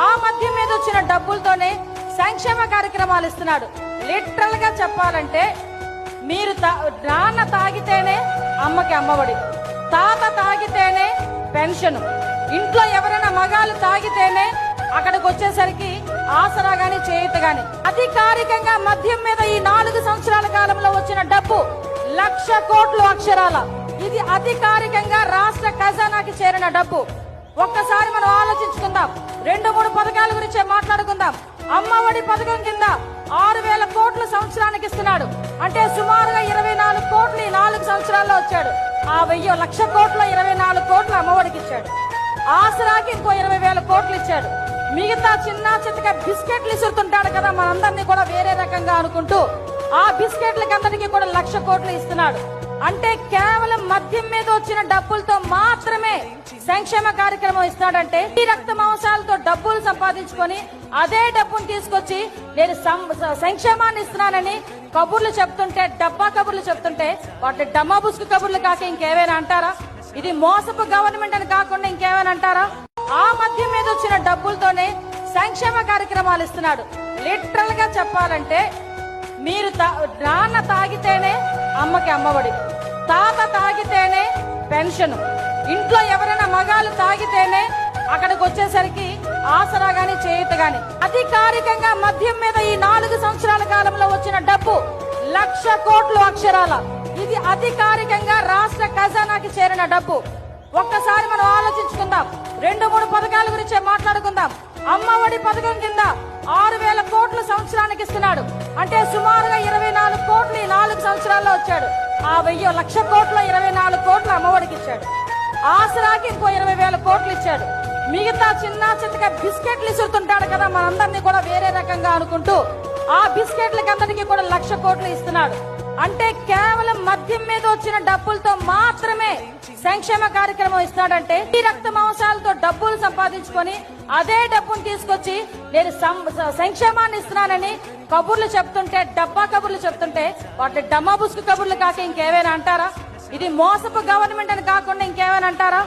ఆ మద్యం మీద వచ్చిన డబ్బులతోనే సంక్షేమ కార్యక్రమాలు ఇస్తున్నాడు. లిటరల్ గా చెప్పాలంటే మీరు నాన్న తాగితేనే అమ్మకి అమ్మఒడి, తాత తాగితేనే పెన్షన్, ఇంట్లో ఎవరైనా మగాళ్ళు తాగితేనే అక్కడికి వచ్చేసరికి ఆసరా గాని చేయుత గాని. అధికారికంగా మద్యం మీద ఈ 4 సంవత్సరాల కాలంలో వచ్చిన డబ్బు 1,00,000 కోట్లు అక్షరాల. ఇది అధికారికంగా రాష్ట్ర ఖజానాకి చేరిన డబ్బు. ఒక్కసారి మనం ఆలోచించుకుందాం. 2-3 పథకాల గురించి మాట్లాడుకుందాం. అమ్మఒడి పథకం కింద 6,000 కోట్లు సంవత్సరానికి ఇస్తున్నాడు. అంటే సుమారుగా 24 కోట్లు ఈ 4 సంవత్సరాల్లో వచ్చాడు. ఆ 1,00,000 కోట్ల 24 కోట్లు అమ్మఒడికి ఇచ్చాడు. ఆసరాకి ఇంకో 20,000 కోట్లు ఇచ్చాడు. మిగతా చిన్న చితక బిస్కెట్లు ఇస్తుంటాడు కదా, మనందరినీ కూడా వేరే రకంగా అనుకుంటూ ఆ బిస్కెట్లకి అందరికీ కూడా 1,00,000 కోట్లు ఇస్తున్నాడు. అంటే కేవలం మద్యం మీద వచ్చిన డబ్బులతో మాత్రమే సంక్షేమ కార్యక్రమం ఇస్తాడంటే ఈ రక్త మాంసాలతో డబ్బులు సంపాదించుకొని అదే డబ్బును తీసుకొచ్చి నేను సంక్షేమాన్ని ఇస్తున్నానని కబుర్లు చెప్తుంటే, డబ్బా కబుర్లు చెప్తుంటే వాటి డమ్మా బుస్కు కబుర్లు కాక ఇంకేమైనా అంటారా? ఇది మోసపు గవర్నమెంట్ అని కాకుండా ఇంకేమైనా అంటారా? ఆ మద్యం మీద వచ్చిన డబ్బులతోనే సంక్షేమ కార్యక్రమాలు ఇస్తున్నాడు. లిటరల్ గా చెప్పాలంటే మీరు నాన్న తాగితేనే అమ్మకి అమ్మఒడి, తాత తాగితేనే పెన్షన్, ఇంట్లో ఎవరైనా మగాళ్ళు తాగితేనే అక్కడికి వచ్చేసరికి ఆసరా గాని చేయుత గాని. అధికారికంగా మద్యం మీద ఈ 4 సంవత్సరాల కాలంలో వచ్చిన డబ్బు 1,00,000 కోట్లు అక్షరాల. ఇది అధికారికంగా రాష్ట్ర ఖజానాకి చేరిన డబ్బు. ఒక్కసారి మనం ఆలోచించుకుందాం. 2-3 పథకాల గురించి మాట్లాడుకుందాం. అమ్మఒడి పథకం కింద 6,000 కోట్లు సంవత్సరానికి ఇస్తున్నాడు. అంటే సుమారుగా 24 కోట్లు ఈ 4 సంవత్సరాల్లో వచ్చాడు. ఆ 1,00,000 కోట్ల 24 కోట్లు అమ్మఒడికి ఇచ్చాడు. ఆసరాకి ఇంకో 20,000 కోట్లు ఇచ్చాడు. మిగతా చిన్న చితక బిస్కెట్లు ఇస్తుంటాడు కదా, మనందరినీ కూడా వేరే రకంగా అనుకుంటూ ఆ బిస్కెట్లకి అందరికీ కూడా 1,00,000 కోట్లు ఇస్తున్నాడు. అంటే కేవలం మద్యం మీద వచ్చిన డబ్బులతో మాత్రమే సంక్షేమ కార్యక్రమం ఇస్తాడంటే ఈ రక్త మాంసాలతో డబ్బులు సంపాదించుకొని అదే డబ్బును తీసుకొచ్చి నేను సంక్షేమాన్ని ఇస్తున్నానని కబుర్లు చెప్తుంటే, డబ్బా కబుర్లు చెప్తుంటే వాటి డమ్మా బుస్కు కబుర్లు కాక ఇంకేమైనా అంటారా? ఇది మోసపు గవర్నమెంట్ అని కాకుండా ఇంకేమైనా అంటారా?